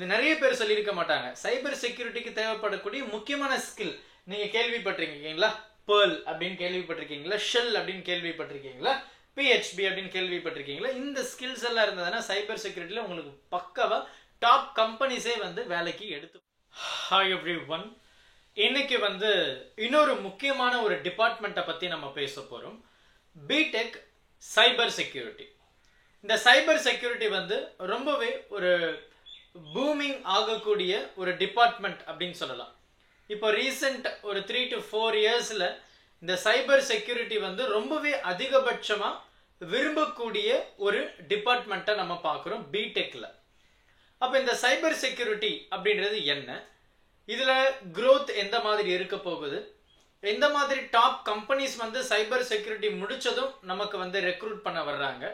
இது நிறைய பேர் சொல்லியிருக்க மாட்டாங்க. சைபர் செக்யூரிட்டிக்கு தேவைப்படக்கூடிய முக்கியமான ஸ்கில் நீங்க கேள்விப்பட்டிருக்கீங்களா? பேர்ல் அப்படின்னு கேள்விப்பட்டிருக்கீங்களா? ஷெல் அப்படின்னு கேள்விப்பட்டிருக்கீங்களா? PHP அப்படின்னு கேள்விப்பட்டிருக்கீங்களா? இந்த ஸ்கில்ஸ் எல்லாம் இருந்ததுன்னா சைபர் செக்யூரிட்டியில உங்களுக்கு பக்கவா டாப் கம்பெனிஸே வந்து வேலைக்கு எடுத்து. ஹாய் எவ்ரிவன், இன்னைக்கு வந்து இன்னொரு முக்கியமான ஒரு டிபார்ட்மெண்ட்டை பத்தி நம்ம பேச போறோம். BTech cyber security. இந்த சைபர் செக்யூரிட்டி வந்து ரொம்பவே ஒரு பூமிங் ஆகக்கூடிய ஒரு டிபார்ட்மெண்ட் அப்படின்னு சொல்லலாம். இப்போ ரீசெண்ட் ஒரு 3 to 4 இயர்ஸ்ல இந்த சைபர் செக்யூரிட்டி வந்து ரொம்பவே அதிகபட்சமா விரும்பக்கூடிய ஒரு டிபார்ட்மெண்ட்டை நம்ம பார்க்குறோம் பிடெக்ல. அப்போ இந்த சைபர் செக்யூரிட்டி அப்படின்றது என்ன, இதுல growth எந்த மாதிரி இருக்க போகுது, எந்த மாதிரி டாப் கம்பெனிஸ் வந்து சைபர் செக்யூரிட்டி முடிச்சதும் நமக்கு வந்து ரெக்ரூட் பண்ண வர்றாங்க,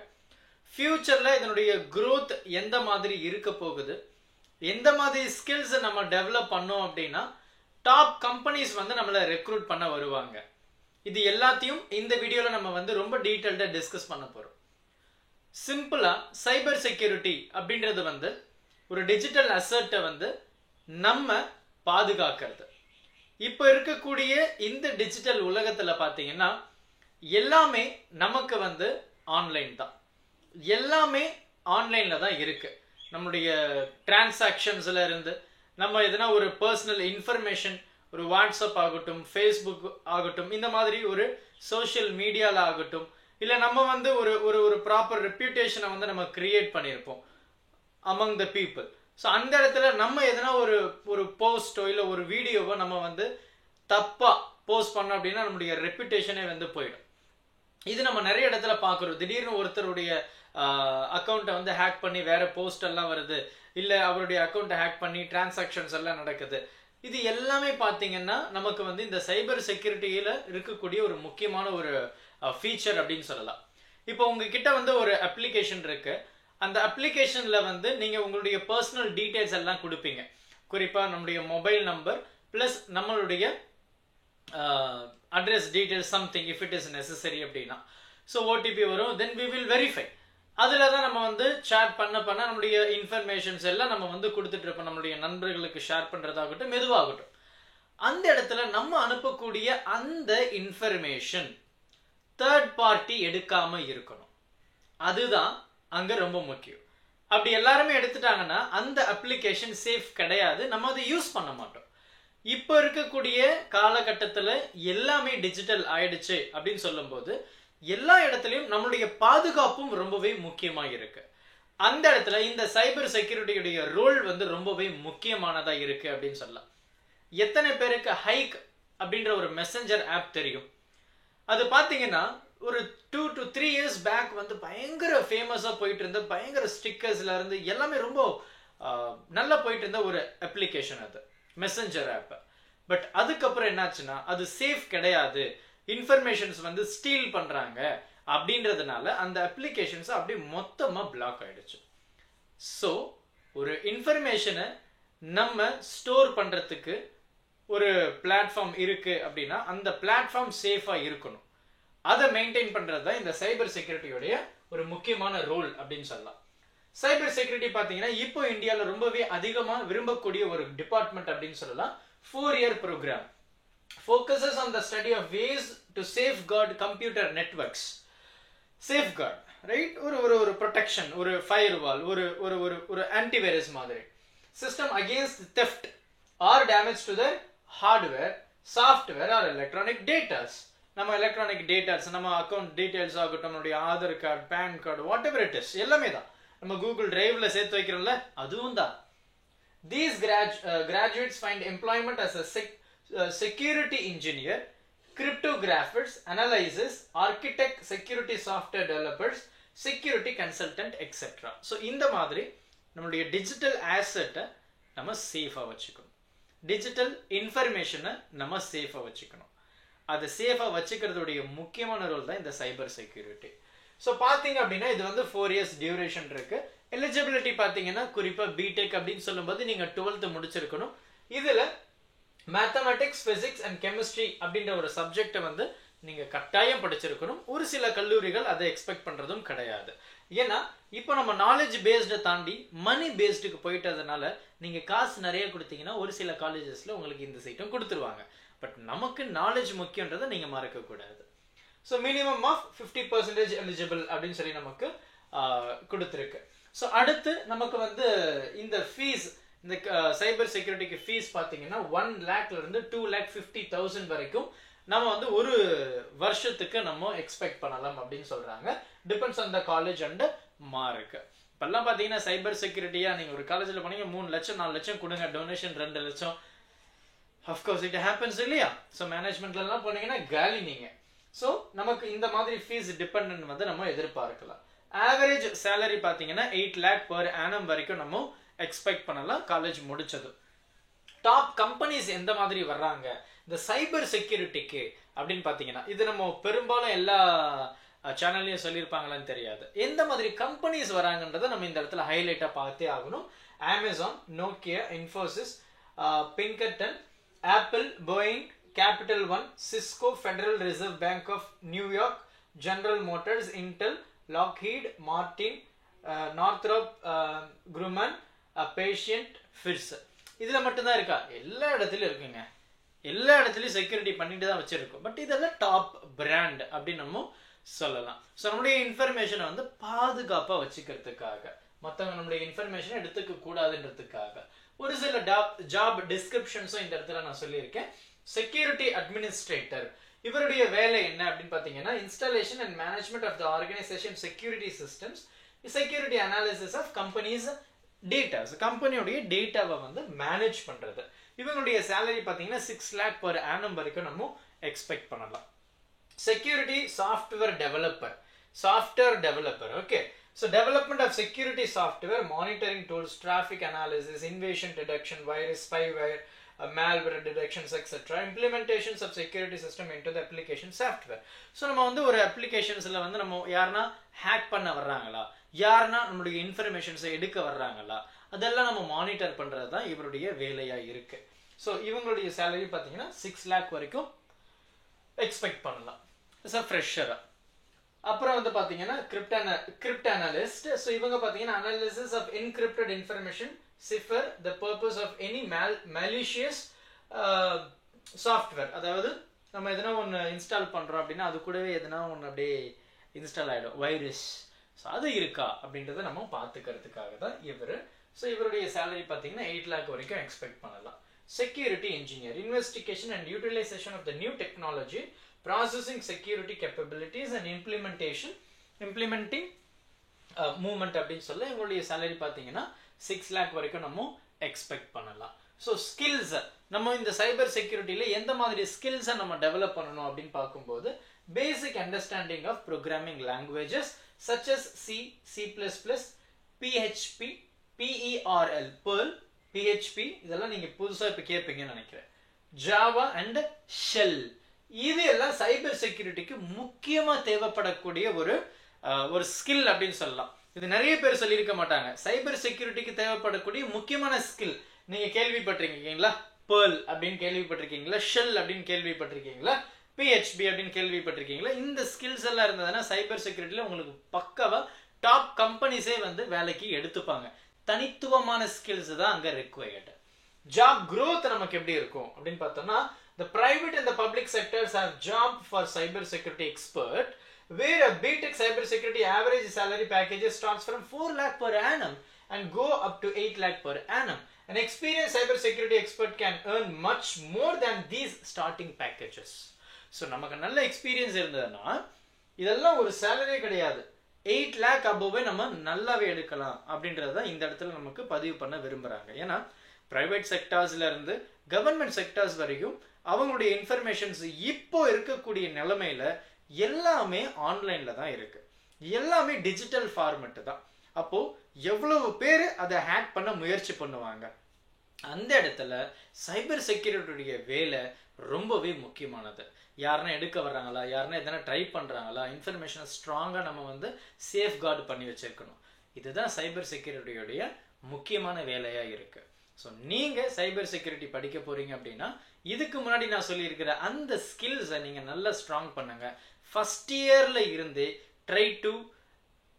ஃபியூச்சர்ல இதனுடைய growth எந்த மாதிரி இருக்க போகுது, எந்த மாதிரி ஸ்கில்ஸ் நம்ம டெவலப் பண்ணோம் அப்படின்னா டாப் கம்பெனிஸ் வந்து நம்மளை ரெக்ரூட் பண்ண வருவாங்க. இது எல்லாத்தையும் இந்த வீடியோல நம்ம வந்து ரொம்ப டீடைல்டா டிஸ்கஸ் பண்ண போறோம். சிம்பிளா சைபர் செக்யூரிட்டி அப்படின்றது வந்து ஒரு டிஜிட்டல் அசெட்டை வந்து நம்ம பாதுகாக்கிறது. இப்ப இருக்கக்கூடிய இந்த டிஜிட்டல் உலகத்துல பாத்தீங்கன்னா எல்லாமே நமக்கு வந்து ஆன்லைன் தான், எல்லாமே ஆன்லைன்ல தான் இருக்கு. நம்மளுடைய டிரான்சாக்ஷன்ஸ்ல இருந்து நம்ம எதனா ஒரு பர்சனல் இன்ஃபர்மேஷன், ஒரு வாட்ஸ்அப் ஆகட்டும், ஃபேஸ்புக் ஆகட்டும், இந்த மாதிரி ஒரு சோஷியல் மீடியால ஆகட்டும், இல்ல நம்ம வந்து ஒரு ஒரு ஒரு ப்ராப்பர் ரெப்யூட்டேஷனை வந்து நம்ம கிரியேட் பண்ணியிருப்போம் among the people. ஸோ அந்த இடத்துல நம்ம எதனா ஒரு ஒரு போஸ்டோ இல்லை ஒரு வீடியோவோ நம்ம வந்து தப்பா போஸ்ட் பண்ணோம் அப்படின்னா நம்மளுடைய ரெப்யூட்டேஷனே வந்து போயிடும். இது நம்ம நிறைய இடத்துல பார்க்குறோம். திடீர்னு ஒருத்தருடைய அக்கௌண்ட்டை வந்து ஹேக் பண்ணி வேற போஸ்ட் எல்லாம் வருது, இல்லை அவருடைய அக்கௌண்ட்டை ஹேக் பண்ணி டிரான்சாக்ஷன்ஸ் எல்லாம் நடக்குது. இது எல்லாமே பார்த்தீங்கன்னா நமக்கு வந்து இந்த சைபர் செக்யூரிட்டியில இருக்கக்கூடிய ஒரு முக்கியமான ஒரு ஃபீச்சர் அப்படின்னு சொல்லலாம். இப்போ உங்ககிட்ட வந்து ஒரு அப்ளிகேஷன் இருக்கு, அந்த அப்ளிகேஷன்ல வந்து நீங்க உங்களுடைய பர்சனல் டீடைல்ஸ் எல்லாம் கொடுப்பீங்க. குறிப்பா நம்மளுடைய மொபைல் நம்பர் பிளஸ் நம்மளுடைய address details something if it is necessary அப்படின்னா. ஸோ ஓடிபி வரும், தென் வி வில் வெரிஃபை. அதில் தான் நம்ம வந்து சேட் பண்ண நம்மளுடைய இன்ஃபர்மேஷன்ஸ் எல்லாம் நம்ம வந்து கொடுத்துட்டு இருப்போம், நம்மளுடைய நண்பர்களுக்கு ஷேர் பண்ணுறதாகட்டும் எதுவாகட்டும். அந்த இடத்துல நம்ம அனுப்பக்கூடிய அந்த இன்ஃபர்மேஷன் தேர்ட் பார்ட்டி எடுக்காம இருக்கணும். அதுதான் அங்க ரொம்ப முக்கியம். அப்படி எல்லாருமே எடுத்துட்டாங்கன்னா அந்த அப்ளிகேஷன் சேஃப் கிடையாது, நம்ம அதை யூஸ் பண்ண மாட்டோம். இப்போ இருக்கக்கூடிய காலகட்டத்தில் எல்லாமே டிஜிட்டல் ஆயிடுச்சு அப்படின்னு சொல்லும்போது எல்லா இடத்துலையும் நம்மளுடைய பாதுகாப்பும் ரொம்பவே முக்கியமாக இருக்கு. அந்த இடத்துல இந்த சைபர் செக்யூரிட்டியுடைய ரோல் வந்து ரொம்பவே முக்கியமானதா இருக்கு அப்படின்னு சொல்லலாம். எத்தனை பேருக்கு ஹைக் அப்படின்ற ஒரு மெசஞ்சர் ஆப் தெரியும்? அது பார்த்தீங்கன்னா ஒரு 2 to 3 years பேக் வந்து பயங்கர ஃபேமஸா போயிட்டு இருந்த, பயங்கர ஸ்டிக்கர்ஸ்ல இருந்து எல்லாமே ரொம்ப நல்லா போயிட்டு இருந்த ஒரு அப்ளிகேஷன் அது, மெசஞ்சர் ஆப். பட் அதுக்கப்புறம் என்னாச்சுன்னா அது சேஃப் கிடையாது, இன்ஃபர்மேஷன்ஸ் வந்து ஸ்டீல் பண்றாங்க அப்படின்றதுனால அந்த அப்ளிகேஷன்ஸ் அப்படியே மொத்தமா பிளாக் ஆயிடுச்சு. ஸோ ஒரு இன்ஃபர்மேஷனை நம்ம ஸ்டோர் பண்றதுக்கு ஒரு பிளாட்ஃபார்ம் இருக்கு அப்படின்னா அந்த பிளாட்ஃபார்ம் சேஃபா இருக்கணும். அதை மெயின்டைன் பண்றது தான் இந்த சைபர் செக்யூரிட்டியோடைய ஒரு முக்கியமான ரோல் அப்படின்னு சொல்லலாம். சைபர் செக்யூரிட்டி பார்த்தீங்கன்னா இப்போ இந்தியாவில் ரொம்பவே அதிகமாக விரும்பக்கூடிய ஒரு டிபார்ட்மெண்ட் அப்படின்னு சொல்லலாம். 4-year program focuses on the study of ways to safeguard computer networks. Safeguard, right? ஒரு protection, ஒரு firewall, ஒரு antivirus மாதிரி system against theft or damage to the hardware, software or electronic data. நம்ம எலக்ட்ரானிக் டேட்டாஸ், நம்ம account details ஆகட்டும், நம்மளுடைய Aadhaar card, PAN card, whatever it is, எல்லாமே தான். நம்ம கூகுள் டிரைவ்ல சேர்த்து வைக்கிறோம்ல, அதுவும் தான். These graduates find employment as a security engineer, cryptographers, analysts, architect, security software developers, security consultant, etc. So இந்த மாதிரி நம்மளுடைய டிஜிட்டல் ஆசெட்டை நம்ம சேஃபா வச்சுக்கணும், டிஜிட்டல் இன்ஃபர்மேஷனை நம்ம சேஃபா வச்சுக்கணும். அதை சேஃபா வச்சுக்கிறதுடைய முக்கியமான ரோல் தான் இந்த சைபர் செக்யூரிட்டி. ஸோ பார்த்தீங்க அப்படின்னா இது வந்து 4 years டியூரேஷன் இருக்கு. எலிஜிபிலிட்டி பார்த்தீங்கன்னா குறிப்பா பிடெக் அப்படின்னு சொல்லும்போது நீங்க 12th முடிச்சிருக்கணும். இதுல மேத்தமெட்டிக்ஸ், பிசிக்ஸ் அண்ட் கெமிஸ்ட்ரி அப்படின்ற ஒரு சப்ஜெக்டை வந்து நீங்க கட்டாயம் படிச்சிருக்கணும். ஒரு சில கல்லூரிகள் அதை எக்ஸ்பெக்ட் பண்றதும் கிடையாது. ஏன்னா இப்போ நம்ம நாலேஜ் பேஸ்டை தாண்டி மணி பேஸ்டுக்கு போயிட்டதுனால நீங்க காசு நிறைய கொடுத்தீங்கன்னா ஒரு சில காலேஜஸ்ல உங்களுக்கு இந்த சீட்டும் கொடுத்துருவாங்க. பட் நமக்கு நாலேஜ் முக்கியன்றதை நீங்க மறக்க கூடாது. ஸோ மினிமம் ஆஃப் 50% எலிஜிபிள் அப்படின்னு சொல்லி நமக்கு கொடுத்துருக்கு. ஸோ அடுத்து நமக்கு வந்து இந்த ஃபீஸ், இந்த சைபர் செக்யூரிட்டிக்கு ஃபீஸ் பார்த்தீங்கன்னா 1 lakhல இருந்து 2,50,000 வரைக்கும் நம்ம வந்து ஒரு வருஷத்துக்கு நம்ம எக்ஸ்பெக்ட் பண்ணலாம் அப்படின்னு சொல்றாங்க. Depends on the college and mark. இப்பெல்லாம் பார்த்தீங்கன்னா சைபர் செக்யூரிட்டியா நீங்க ஒரு காலேஜில் போனீங்க 3 லட்சம் 4 லட்சம் கொடுங்க, டொனேஷன் 2 லட்சம். அஃப்கோர்ஸ் இட் ஹேப்பன்ஸ் இல்லையா? ஸோ மேனேஜ்மெண்ட்லாம் போனீங்கன்னா காலி நீங்க. ஸோ நமக்கு இந்த மாதிரி ஃபீஸ் டிபெண்ட் வந்து நம்ம எதிர்பார்க்கலாம். ஆவரேஜ் சேலரி பார்த்தீங்கன்னா 8 lakh per annum வரைக்கும் நம்ம எக்ஸ்பெக்ட் பண்ணலாம் காலேஜ் முடிச்சது. டாப் கம்பெனிஸ் எந்த மாதிரி வர்றாங்க இந்த சைபர் செக்யூரிட்டிக்கு அப்படின்னு பார்த்தீங்கன்னா, இது நம்ம பெரும்பாலும் எல்லா சேனல்லையும் சொல்லியிருப்பாங்களான்னு தெரியாது. எந்த மாதிரி கம்பெனிஸ் வராங்கன்றதை நம்ம இந்த இடத்துல ஹைலைட்டாக பார்த்தே ஆகணும். Amazon, Nokia, Infosys, Pinkerton, Apple, Boeing, Capital One, Cisco, Federal Reserve Bank of New York, General Motors, Intel, Lockheed Martin, Northrop Grumman, Patient, Fitz. இதுல மட்டும் தான் இருக்கா? எல்லா இடத்துலயும் இருக்குங்க. எல்லா இடத்துலயும் செக்யூரிட்டி பண்ணிட்டு தான் வச்சிருக்கோம். பட் இதெல்லாம் டாப் பிராண்ட் அப்படின்னு நம்ம சொல்லலாம். ஸோ நம்மளுடைய இன்ஃபர்மேஷனை வந்து பாதுகாப்பாக வச்சுக்கிறதுக்காக, மற்றவங்க நம்மளுடைய இன்ஃபர்மேஷனை எடுத்துக்க கூடாதுன்றதுக்காக ஒரு சில ஜாப் டிஸ்கிரிப்ஷன்ஸும் இந்த இடத்துல நான் சொல்லியிருக்கேன். செக்யூரிட்டி அட்மினிஸ்ட்ரேட்டர், இவருடைய வேலை என்ன அப்படின்னு பார்த்தீங்கன்னா, installation and management of the organisation security systems, security analysis of companies datas, கம்பெனியோடைய டேட்டாவை வந்து மேனேஜ் பண்றது. இவங்களுடைய சேலரி பார்த்தீங்கன்னா 6 lakh per annum வரைக்கும் நம்ம எக்ஸ்பெக்ட் பண்ணலாம். Security software developer, okay. So development of security software, monitoring tools, traffic analysis, invasion detection, virus, spyware, malware detections, etc. Implementations of security system into the application software. So நம்ம வந்து ஒரு அப்ளிகேஷன்ஸில் வந்து நம்ம யாருன்னா hack பண்ண வர்றாங்களா, யாருன்னா நம்மளுடைய இன்ஃபர்மேஷன்ஸை எடுக்க வர்றாங்களா, அதெல்லாம் நம்ம மானிட்டர் பண்ணுறது தான் இவருடைய வேலையாக இருக்கு. ஸோ இவங்களுடைய சேலரி பார்த்தீங்கன்னா 6 lakh வரைக்கும் எக்ஸ்பெக்ட் பண்ணலாம். ஸோ ஃப்ரெஷராக. அப்புறம் வந்து பார்த்தீங்கன்னா கிரிப்ட் அனலிஸ்ட். ஸோ இவங்க பார்த்தீங்கன்னா analysis of encrypted information, cipher the purpose of any malicious software. அதாவது நம்ம எதனா ஒன்று இன்ஸ்டால் பண்ணுறோம் அப்படின்னா அது கூடவே எதனா ஒன்று அப்படியே இன்ஸ்டால் ஆகிடும், வைரஸ். ஸோ அது இருக்கா அப்படின்றத நம்ம பார்த்துக்கிறதுக்காக தான் இவர். ஸோ இவருடைய சேலரி பார்த்தீங்கன்னா 8 lakh வரைக்கும் எக்ஸ்பெக்ட் பண்ணலாம். Security engineer, investigation and utilization of the new technology, processing security capabilities and implementing movement அப்படின்னு சொல்ல இவங்களுடைய சேலரி பார்த்தீங்கன்னா 6 lakh வரைக்கும் நம்ம எக்ஸ்பெக்ட் பண்ணலாம். ஸோ ஸ்கில்ஸ், நம்ம இந்த சைபர் செக்யூரிட்டியில் எந்த மாதிரி ஸ்கில்ஸை நம்ம டெவலப் பண்ணணும் அப்படின்னு பார்க்கும்போது, basic understanding of programming languages such as C, C++, PHP, PERL, Perl, PHP, இதெல்லாம் நீங்கள் புதுசாக இப்போ கேட்பீங்கன்னு நினைக்கிறேன். ஜாவா அண்ட் ஷெல், இது எல்லாம் சைபர் செக்யூரிட்டிக்கு முக்கியமாக தேவைப்படக்கூடிய ஒரு ஸ்கில் அப்படின்னு சொல்லலாம். இது நிறைய பேர் சொல்லியிருக்க மாட்டாங்க. சைபர் செக்யூரிட்டிக்கு தேவைப்படக்கூடிய முக்கியமான ஸ்கில் நீங்க கேள்விப்பட்டிருக்கீங்களா? பேர்ல் அப்படின்னு கேள்விப்பட்டிருக்கீங்களா? ஷெல் அப்படின்னு கேள்விப்பட்டிருக்கீங்களா? PHP அப்படின்னு கேள்விப்பட்டிருக்கீங்களா? இந்த ஸ்கில்ஸ் எல்லாம் இருந்ததுன்னா சைபர் செக்யூரிட்டியில உங்களுக்கு பக்கவா டாப் கம்பெனிஸே வந்து வேலைக்கு எடுத்துப்பாங்க. தனித்துவமான ஸ்கில்ஸ் தான் அங்க ரெக்வயர்டு. ஜாப் growth நமக்கு எப்படி இருக்கும் அப்படின்னு பார்த்தோம்னா, the private and the public sectors have job for cyber security expert, where a BTech cybersecurity average salary packages starts from 4 lakh per annum and go up to 8 lakh per annum. An experienced cybersecurity expert can earn much more than these starting packages. So நமக்கு நல்ல experience இருந்ததுன்னா இதெல்லாம் ஒரு சேலரியே கிடையாது, 8 lakh above நம்ம நல்லாவே எடுக்கலாம் அப்படின்றத இந்த இடத்துல நமக்கு பதிவு பண்ண விரும்புறாங்க. ஏன்னா பிரைவேட் செக்டார்ஸ்ல இருந்து கவர்மெண்ட் செக்டார்ஸ் வரைக்கும் அவங்களுடைய இன்ஃபர்மேஷன்ஸ் இப்போ இருக்கக்கூடிய நிலைமையில எல்லாமே ஆன்லைன்ல தான் இருக்கு, எல்லாமே டிஜிட்டல் ஃபார்மெட் தான். அப்போ எவ்வளவு பேர் அதை ஹேக் பண்ண முயற்சி பண்ணுவாங்க. அந்த இடத்துல சைபர் செக்யூரிட்டியுடைய வேலை ரொம்பவே முக்கியமானது. யாருன்னா எடுக்க வர்றாங்களா, யாருன்னா எதனா ட்ரை பண்றாங்களா, இன்ஃபர்மேஷனை ஸ்ட்ராங்கா நம்ம வந்து சேஃப் கார்டு பண்ணி வச்சிருக்கணும். இதுதான் சைபர் செக்யூரிட்டியுடைய முக்கியமான வேலையா இருக்கு. ஸோ நீங்க சைபர் செக்யூரிட்டி படிக்க போறீங்க அப்படின்னா இதுக்கு முன்னாடி நான் சொல்லியிருக்கிற அந்த ஸ்கில்ஸை நீங்க நல்லா ஸ்ட்ராங் பண்ணுங்க. ஃபர்ஸ்ட் இயர்ல இருந்து try to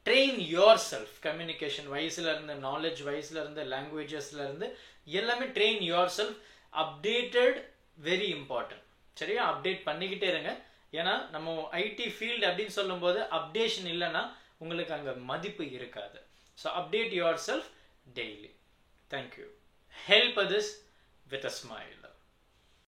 train yourself. Communication வைஸ்ல இருந்து, நாலேஜ் வைஸ்ல இருந்து, லாங்குவேஜஸ்ல இருந்து எல்லாமே train yourself. Updated very important. சரியா? அப்டேட் பண்ணிக்கிட்டே இருங்க. ஏன்னா நம்ம ஐடி ஃபீல்டு அப்படின்னு சொல்லும்போது அப்டேஷன் இல்லைன்னா உங்களுக்கு அங்கே மதிப்பு இருக்காது. So update your self daily. Thank you. Help others with a smile.